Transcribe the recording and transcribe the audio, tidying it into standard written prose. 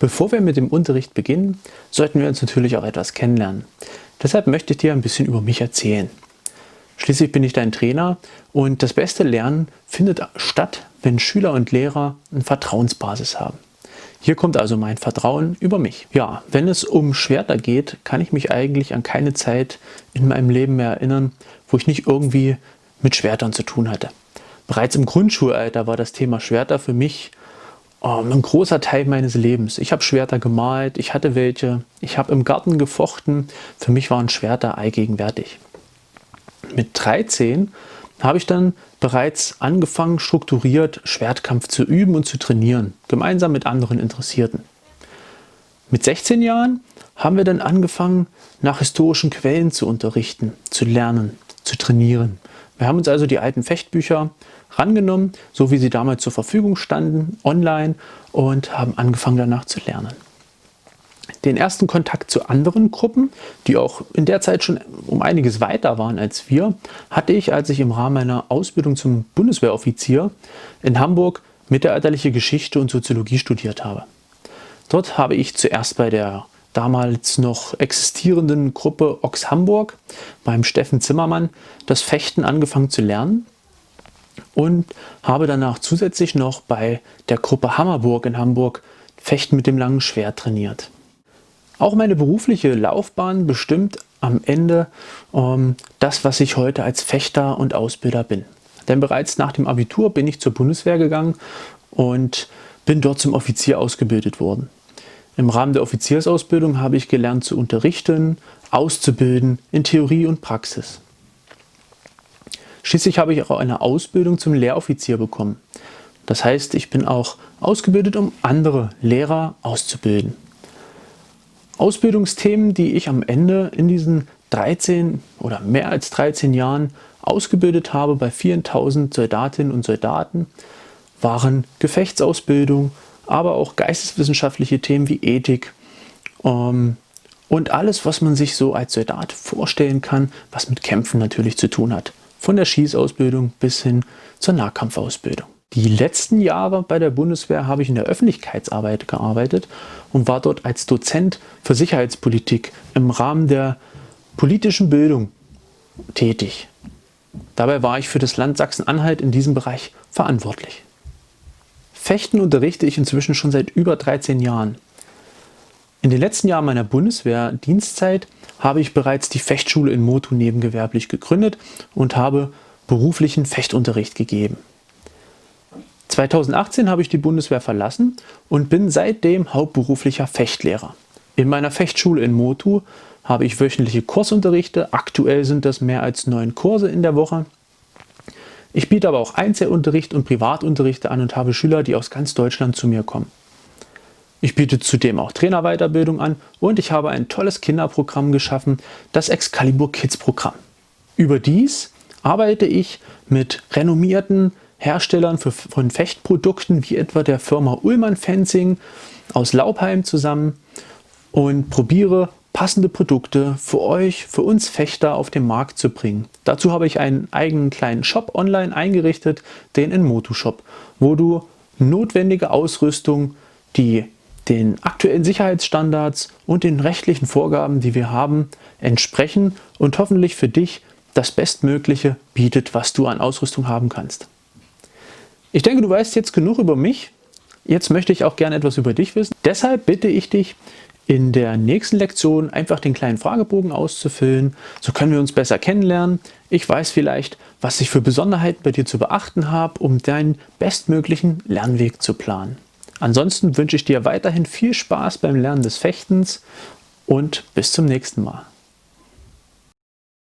Bevor wir mit dem Unterricht beginnen, sollten wir uns natürlich auch etwas kennenlernen. Deshalb möchte ich dir ein bisschen über mich erzählen. Schließlich bin ich dein Trainer und das beste Lernen findet statt, wenn Schüler und Lehrer eine Vertrauensbasis haben. Hier kommt also mein Vertrauen über mich. Ja, wenn es um Schwerter geht, kann ich mich eigentlich an keine Zeit in meinem Leben mehr erinnern, wo ich nicht irgendwie mit Schwertern zu tun hatte. Bereits im Grundschulalter war das Thema Schwerter für mich ein großer Teil meines Lebens. Ich habe Schwerter gemalt, ich hatte welche, ich habe im Garten gefochten. Für mich waren Schwerter allgegenwärtig. Mit 13 habe ich dann bereits angefangen, strukturiert Schwertkampf zu üben und zu trainieren, gemeinsam mit anderen Interessierten. Mit 16 Jahren haben wir dann angefangen, nach historischen Quellen zu unterrichten, zu lernen, zu trainieren. Wir haben uns also die alten Fechtbücher rangenommen, so wie sie damals zur Verfügung standen, online, und haben angefangen danach zu lernen. Den ersten Kontakt zu anderen Gruppen, die auch in der Zeit schon um einiges weiter waren als wir, hatte ich, als ich im Rahmen meiner Ausbildung zum Bundeswehroffizier in Hamburg mittelalterliche Geschichte und Soziologie studiert habe. Dort habe ich zuerst bei der damals noch existierenden Gruppe Ox Hamburg beim Steffen Zimmermann das Fechten angefangen zu lernen und habe danach zusätzlich noch bei der Gruppe Hammerburg in Hamburg Fechten mit dem langen Schwert trainiert. Auch meine berufliche Laufbahn bestimmt am Ende das, was ich heute als Fechter und Ausbilder bin. Denn bereits nach dem Abitur bin ich zur Bundeswehr gegangen und bin dort zum Offizier ausgebildet worden. Im Rahmen der Offiziersausbildung habe ich gelernt zu unterrichten, auszubilden in Theorie und Praxis. Schließlich habe ich auch eine Ausbildung zum Lehroffizier bekommen. Das heißt, ich bin auch ausgebildet, um andere Lehrer auszubilden. Ausbildungsthemen, die ich am Ende in diesen 13 oder mehr als 13 Jahren ausgebildet habe bei vielen tausend Soldatinnen und Soldaten, waren Gefechtsausbildung, aber auch geisteswissenschaftliche Themen wie Ethik und alles, was man sich so als Soldat vorstellen kann, was mit Kämpfen natürlich zu tun hat. Von der Schießausbildung bis hin zur Nahkampfausbildung. Die letzten Jahre bei der Bundeswehr habe ich in der Öffentlichkeitsarbeit gearbeitet und war dort als Dozent für Sicherheitspolitik im Rahmen der politischen Bildung tätig. Dabei war ich für das Land Sachsen-Anhalt in diesem Bereich verantwortlich. Fechten unterrichte ich inzwischen schon seit über 13 Jahren. In den letzten Jahren meiner Bundeswehrdienstzeit habe ich bereits die Fechtschule in Motu nebengewerblich gegründet und habe beruflichen Fechtunterricht gegeben. 2018 habe ich die Bundeswehr verlassen und bin seitdem hauptberuflicher Fechtlehrer. In meiner Fechtschule in Motu habe ich wöchentliche Kursunterrichte. Aktuell sind das mehr als 9 Kurse in der Woche. Ich biete aber auch Einzelunterricht und Privatunterrichte an und habe Schüler, die aus ganz Deutschland zu mir kommen. Ich biete zudem auch Trainerweiterbildung an und ich habe ein tolles Kinderprogramm geschaffen, das Excalibur Kids Programm. Überdies arbeite ich mit renommierten Herstellern von Fechtprodukten wie etwa der Firma Ullmann Fencing aus Laubheim zusammen und probiere passende Produkte für euch, für uns Fechter auf den Markt zu bringen. Dazu habe ich einen eigenen kleinen Shop online eingerichtet, den Motu Shop, wo du notwendige Ausrüstung, die den aktuellen Sicherheitsstandards und den rechtlichen Vorgaben, die wir haben, entsprechen und hoffentlich für dich das Bestmögliche bietet, was du an Ausrüstung haben kannst. Ich denke, du weißt jetzt genug über mich. Jetzt möchte ich auch gerne etwas über dich wissen. Deshalb bitte ich dich, in der nächsten Lektion einfach den kleinen Fragebogen auszufüllen. So können wir uns besser kennenlernen. Ich weiß vielleicht, was ich für Besonderheiten bei dir zu beachten habe, um deinen bestmöglichen Lernweg zu planen. Ansonsten wünsche ich dir weiterhin viel Spaß beim Lernen des Fechtens und bis zum nächsten Mal.